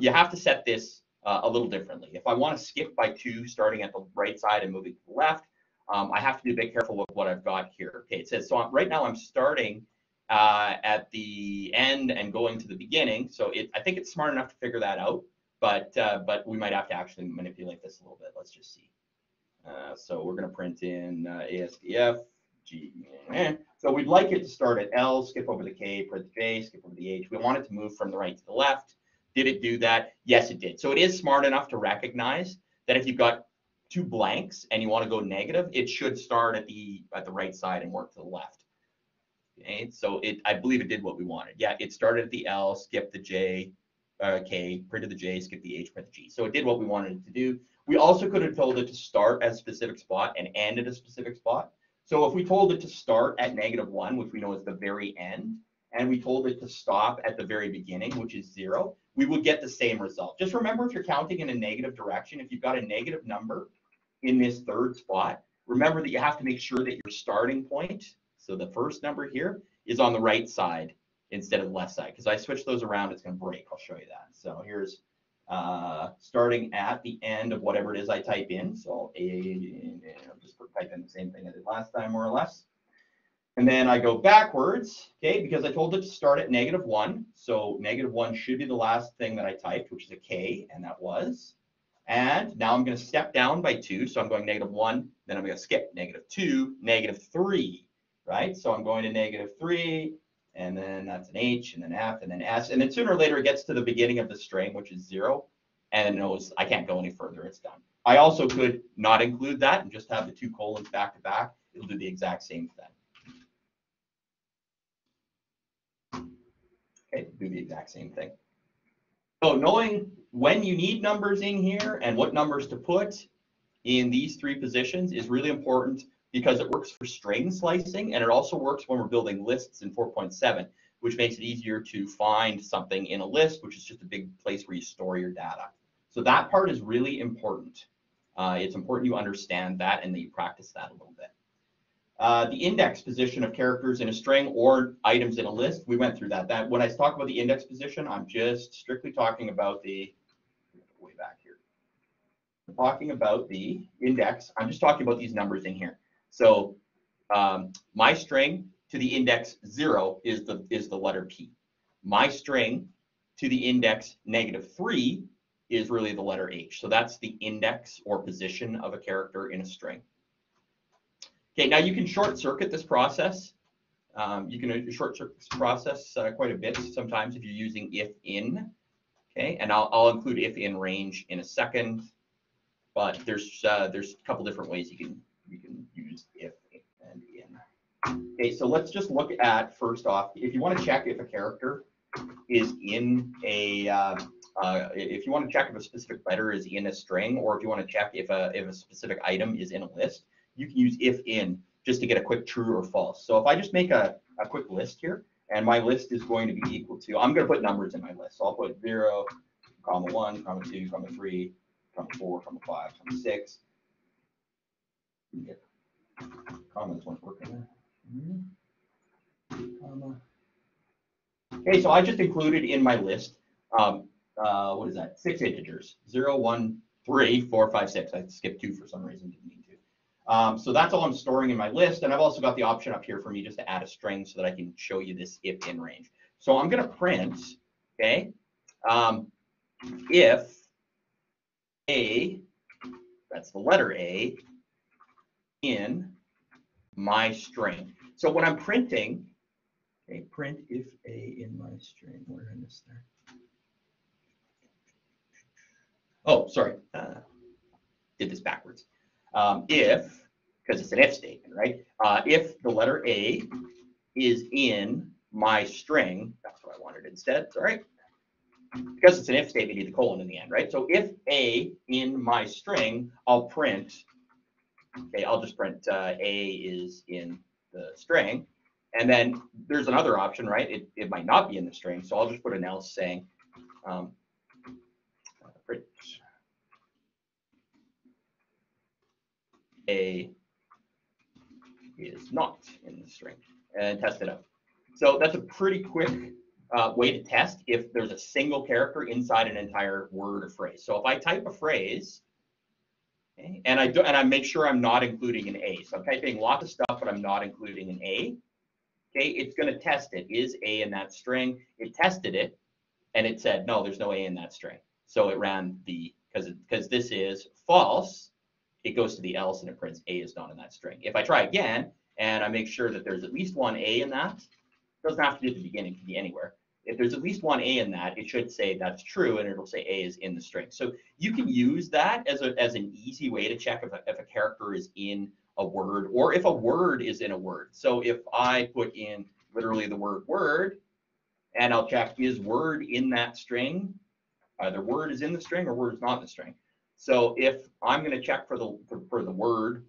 you have to set this a little differently. If I want to skip by 2, starting at the right side and moving to the left, I have to be a bit careful with what I've got here. Okay, it says, so right now I'm starting at the end and going to the beginning. So I think it's smart enough to figure that out, but we might have to actually manipulate this a little bit. Let's just see. So we're going to print in ASDF, G. So we'd like it to start at L, skip over the K, print the J, skip over the H. We want it to move from the right to the left. Did it do that? Yes, it did. So it is smart enough to recognize that if you've got 2 blanks and you want to go negative, it should start at the right side and work to the left. Okay, so I believe it did what we wanted. Yeah, it started at the L, skipped the J, K, printed the J, skipped the H, print the G. So it did what we wanted it to do. We also could have told it to start at a specific spot and end at a specific spot. So if we told it to start at -1, which we know is the very end, and we told it to stop at the very beginning, which is 0, we would get the same result. Just remember, if you're counting in a negative direction, if you've got a negative number in this 3rd spot, remember that you have to make sure that your starting point, so the first number here, is on the right side instead of the left side. Because I switch those around, it's going to break. I'll show you that. So here's starting at the end of whatever it is I type in. So I'll just type in the same thing I did last time, more or less. And then I go backwards, okay, because I told it to start at -1. So -1 should be the last thing that I typed, which is a K, and that was. And now I'm going to step down by 2. So I'm going -1, then I'm going to skip -2, -3, right? So I'm going to -3, and then that's an H, and then F, and then S. And then sooner or later it gets to the beginning of the string, which is 0, and it knows I can't go any further. It's done. I also could not include that and just have the 2 colons back to back. It'll do the exact same thing. Okay, do the exact same thing. So knowing when you need numbers in here and what numbers to put in these 3 positions is really important, because it works for string slicing, and it also works when we're building lists in 4.7, which makes it easier to find something in a list, which is just a big place where you store your data. So that part is really important. It's important you understand that and that you practice that a little bit. The index position of characters in a string or items in a list, we went through that. When I talk about the index position, I'm just strictly talking about the, way back here. I'm talking about the index. I'm just talking about these numbers in here. So my string to the index 0 is the letter P. My string to the index -3 is really the letter H. So that's the index or position of a character in a string. Okay, now you can short circuit this process. You can short circuit this process quite a bit sometimes if you're using if-in. Okay, and I'll include if-in range in a second, but there's a couple different ways you can use if and in. Okay, so let's just look at, first off, if you want to check if a character is in a if you want to check if a specific letter is in a string, or if you want to check if a specific item is in a list, you can use if-in just to get a quick true or false. So if I just make a quick list here, and my list is going to be equal to, I'm going to put numbers in my list. So I'll put 0, comma 1, comma 2, comma 3, comma 4, comma 5, comma 6. Commas weren't working there. Comma. Okay, so I just included in my list, what is that? 6 integers, 0, 1, 3, 4, 5, 6. I skipped 2 for some reason, didn't need to. So that's all I'm storing in my list, and I've also got the option up here for me just to add a string so that I can show you this if-in range. So I'm going to print, okay, if A, that's the letter A, in my string. So when I'm printing, okay, print if A in my string. Where did I miss there? Oh, sorry, did this backwards. If, because it's an if statement, right? If the letter A is in my string, that's what I wanted instead, sorry. Because it's an if statement, you need the colon in the end, right? So if A in my string, I'll print, okay, I'll just print A is in the string, And then there's another option, right? It might not be in the string, so I'll just put an else saying print A is not in the string, and test it out. So that's a pretty quick way to test if there's a single character inside an entire word or phrase. So if I type a phrase, okay, and I make sure I'm not including an A. So I'm typing lots of stuff, but I'm not including an A. Okay, it's going to test it. Is A in that string? It tested it, and it said, no, there's no A in that string. So it ran the, because this is false, it goes to the else and it prints A is not in that string. If I try again, and I make sure that there's at least one A in that, it doesn't have to be at the beginning, it can be anywhere. If there's at least one A in that, it should say that's true, and it'll say A is in the string. So you can use that as an easy way to check if a character is in a word, or if a word is in a word. So if I put in literally the word word, and I'll check, is word in that string? Either word is in the string or word is not in the string. So if I'm going to check for the word,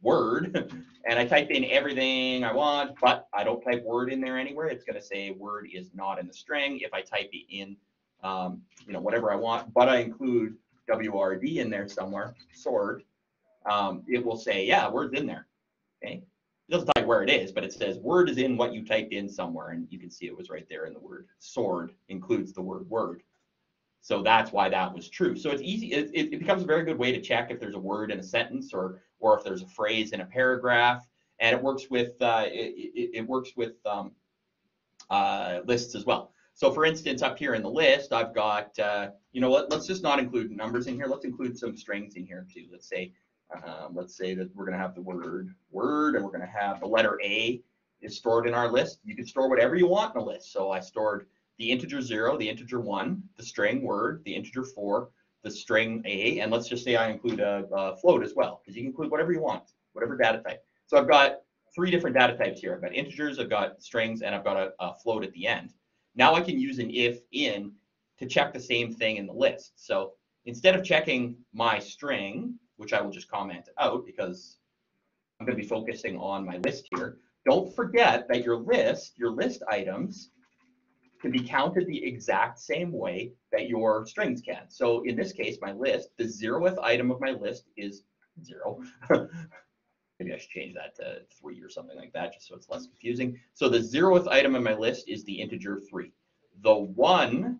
and I type in everything I want, but I don't type word in there anywhere, it's going to say word is not in the string. If I type it in, whatever I want, but I include WRD in there somewhere, sword, it will say, yeah, word's in there. Okay. It doesn't tell you where it is, but it says word is in what you typed in somewhere, and you can see it was right there in the word. Sword includes the word word. So that's why that was true. So it's easy. It becomes a very good way to check if there's a word in a sentence or if there's a phrase in a paragraph. And it works with lists as well. So for instance, up here in the list, I've got, let's just not include numbers in here. Let's include some strings in here too. Let's say that we're going to have the word, and we're going to have the letter A is stored in our list. You can store whatever you want in a list. So I stored the integer 0, the integer 1, the string word, the integer 4, the string A, and let's just say I include a float as well, because you can include whatever you want, whatever data type. So I've got 3 different data types here. I've got integers, I've got strings, and I've got a float at the end. Now I can use an if-in to check the same thing in the list. So instead of checking my string, which I will just comment out because I'm going to be focusing on my list here, don't forget that your list items can be counted the exact same way that your strings can. So in this case, my list, the 0th item of my list is 0. Maybe I should change that to 3 or something like that, just so it's less confusing. So the 0th item in my list is the integer 3. The 1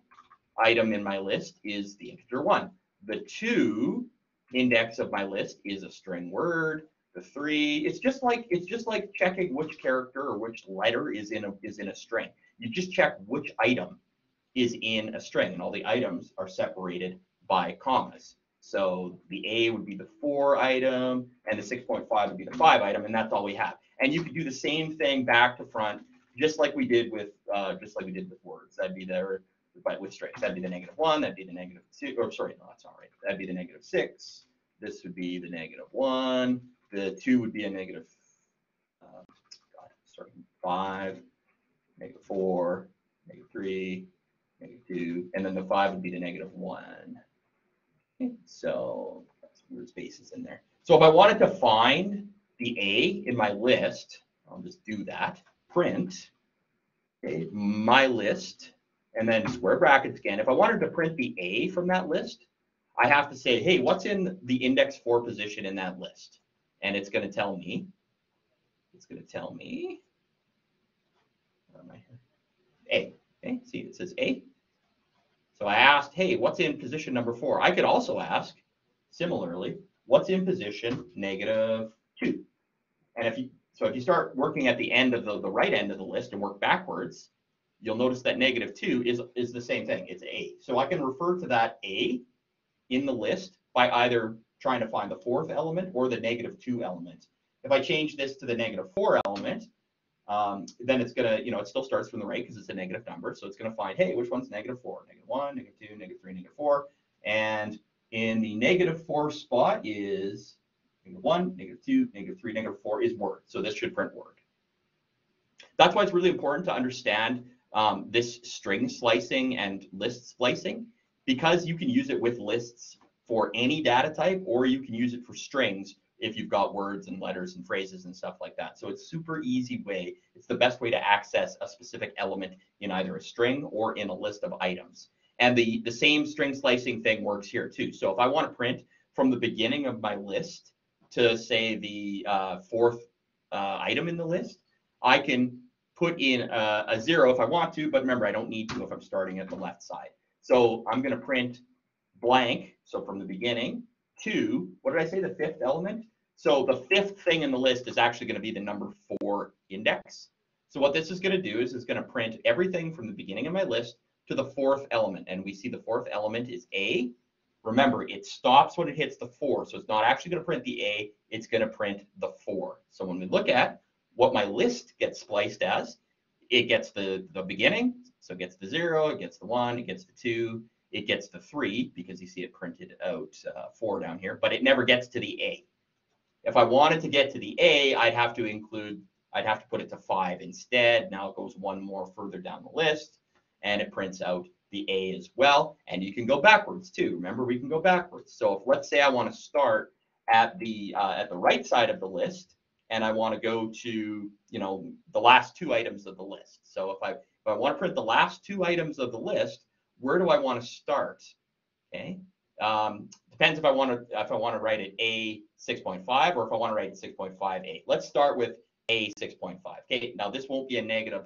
item in my list is the integer 1. The 2 index of my list is a string word. The 3, it's just like checking which character or which letter is in a string. You just check which item is in a string, and all the items are separated by commas. So the A would be the 4 item, and the 6.5 would be the 5 item, and that's all we have. And you could do the same thing back to front, just like we did with words. That'd be there, but with strings. That'd be the -1. That'd be the -2. Or sorry, no, that's not right. That'd be the -6. This would be the -1. The 2 would be a negative. 5. -4, -3, -2, and then the 5 would be the -1. Okay, so that's some weird spaces in there. So if I wanted to find the A in my list, I'll just do that. Print my list, and then square brackets again. If I wanted to print the A from that list, I have to say, hey, what's in the index 4 position in that list? And it's going to tell me. A. Okay, see, it says A. So I asked, hey, what's in position number 4? I could also ask, similarly, what's in position -2? And if you start working at the end of the right end of the list and work backwards, you'll notice that -2 is the same thing. It's A. So I can refer to that A in the list by either trying to find the 4th element or the -2 element. If I change this to the -4 element, then it's going to, it still starts from the right because it's a negative number. So it's going to find, hey, which one's -4? -1, -2, -3, -4. And in the -4 spot is -1, -2, -3, -4 is word. So this should print word. That's why it's really important to understand this string slicing and list splicing, because you can use it with lists for any data type, or you can use it for strings if you've got words and letters and phrases and stuff like that. So it's super easy way. It's the best way to access a specific element in either a string or in a list of items. And the same string slicing thing works here too. So if I want to print from the beginning of my list to say the fourth item in the list, I can put in a 0 if I want to, but remember, I don't need to if I'm starting at the left side. So I'm going to print blank, so from the beginning to, what did I say, the fifth element? So the fifth thing in the list is actually going to be the number 4 index. So what this is going to do is it's going to print everything from the beginning of my list to the 4th element. And we see the 4th element is A. Remember, it stops when it hits the 4. So it's not actually going to print the A, it's going to print the 4. So when we look at what my list gets spliced as, it gets the beginning, so it gets the 0, it gets the 1, it gets the 2, it gets the 3, because you see it printed out 4 down here, but it never gets to the A. If I wanted to get to the A, I'd have to put it to 5 instead. Now it goes one more further down the list, and it prints out the A as well. And you can go backwards too. Remember, we can go backwards. So if, let's say, I want to start at the right side of the list, and I want to go to, you know, the last 2 items of the list. So if I want to print the last 2 items of the list, where do I want to start? Okay, depends if I want to write it A 6.5 or if I want to write 6.58. Let's start with A 6.5. Okay, now this won't be a negative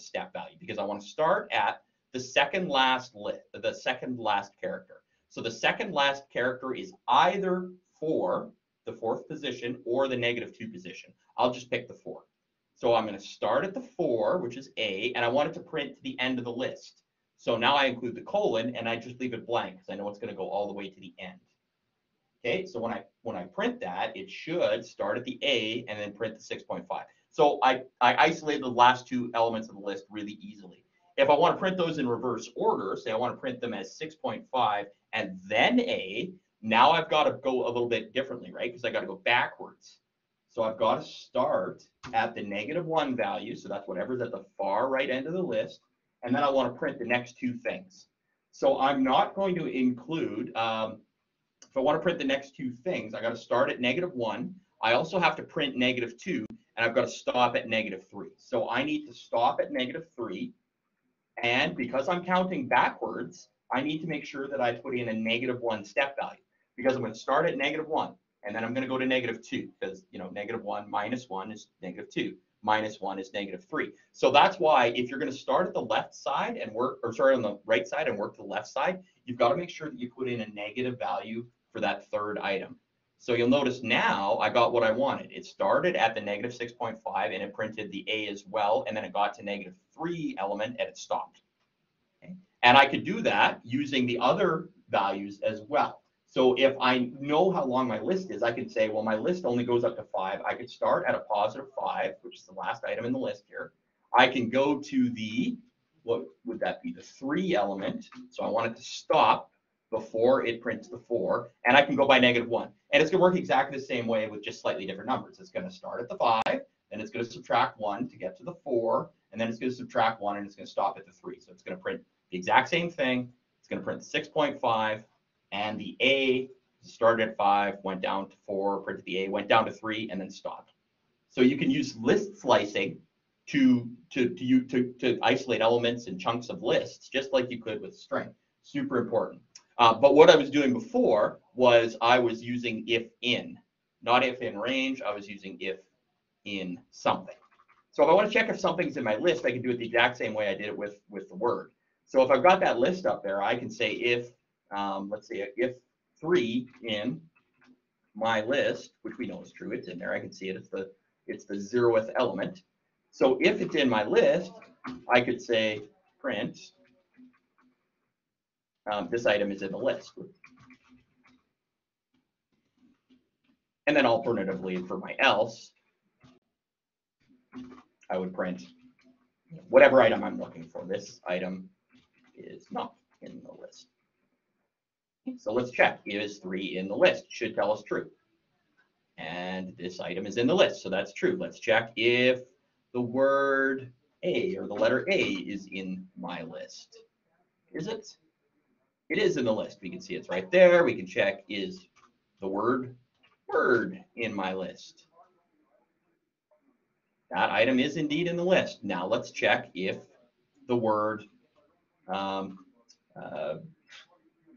step value because I want to start at the second last character. So the second last character is either 4, the 4th position, or the -2 position. I'll just pick the 4. So I'm going to start at the 4, which is A, and I want it to print to the end of the list. So now I include the colon, and I just leave it blank because I know it's going to go all the way to the end. Okay, so when I print that, it should start at the A and then print the 6.5. So I isolated the last 2 elements of the list really easily. If I want to print those in reverse order, say I want to print them as 6.5 and then A, now I've got to go a little bit differently, right? Because I got to go backwards. So I've got to start at the -1 value. So that's whatever's at the far right end of the list. And then I want to print the next 2 things. So I'm not going to include, if I want to print the next 2 things, I got to start at -1. I also have to print -2, and I've got to stop at -3. So I need to stop at -3. And because I'm counting backwards, I need to make sure that I put in a -1 step value, because I'm going to start at -1, and then I'm going to go to -2, because, you know, -1 minus 1 is -2. Minus 1 is -3. So that's why if you're going to start at the left side and work, or sorry, on the right side and work to the left side, you've got to make sure that you put in a negative value for that 3rd item. So you'll notice now I got what I wanted. It started at the -6.5 and it printed the A as well, and then it got to -3 element and it stopped. Okay? And I could do that using the other values as well. So if I know how long my list is, I could say, well, my list only goes up to 5. I could start at a +5, which is the last item in the list here. I can go to the, what would that be, the 3 element. So I want it to stop before it prints the 4. And I can go by -1. And it's going to work exactly the same way with just slightly different numbers. It's going to start at the 5, then it's going to subtract 1 to get to the 4, and then it's going to subtract 1, and it's going to stop at the 3. So it's going to print the exact same thing. It's going to print 6.5. And the A started at 5, went down to 4, printed the A, went down to 3, and then stopped. So you can use list slicing to isolate elements and chunks of lists, just like you could with string. Super important. But what I was doing before was I was using if in, not if in range. I was using if in something. So if I want to check if something's in my list, I can do it the exact same way I did it with the word. So if I've got that list up there, I can say if, let's say if 3 in my list, which we know is true, it's in there. I can see it. It's the 0th element. So if it's in my list, I could say print this item is in the list. And then alternatively, for my else, I would print whatever item I'm looking for. This item is not in the list. So let's check. Is 3 in the list? Should tell us true. And this item is in the list, so that's true. Let's check if the word A or the letter A is in my list. Is it? It is in the list. We can see it's right there. We can check, is the word? word in my list. That item is indeed in the list. Now let's check if the word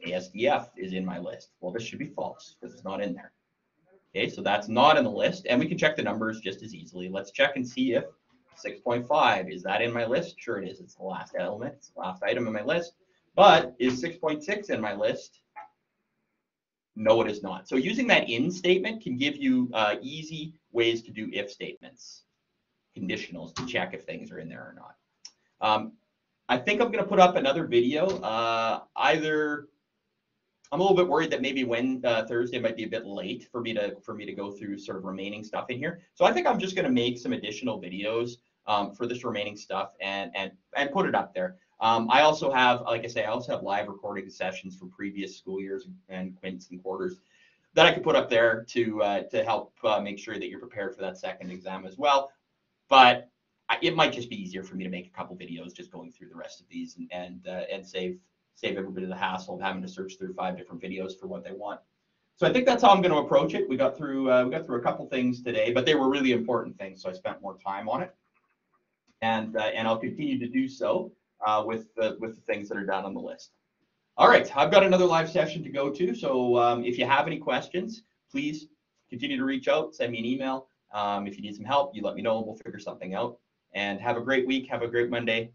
ASDF is in my list. Well, this should be false because it's not in there. Okay, so that's not in the list, and we can check the numbers just as easily. Let's check and see if 6.5, is that in my list? Sure it is. It's the last element. It's the last item in my list. But is 6.6 in my list? No, it is not. So using that in statement can give you easy ways to do if statements, conditionals, to check if things are in there or not. I think I'm going to put up another video. I'm a little bit worried that maybe Thursday might be a bit late for me to go through sort of remaining stuff in here. So I think I'm just going to make some additional videos for this remaining stuff and put it up there. I also have, like I say, I also have live recording sessions from previous school years and quints and quarters that I could put up there to help make sure that you're prepared for that second exam as well. But it might just be easier for me to make a couple videos just going through the rest of these and save everybody the hassle of having to search through 5 different videos for what they want. So I think that's how I'm going to approach it. We got through a couple things today, but they were really important things, so I spent more time on it, and I'll continue to do so with the things that are down on the list. All right, I've got another live session to go to, so if you have any questions, please continue to reach out, send me an email. If you need some help, you let me know, and we'll figure something out. And have a great week. Have a great Monday.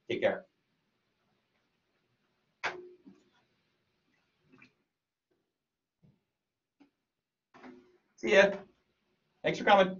Take care. See ya. Thanks for coming.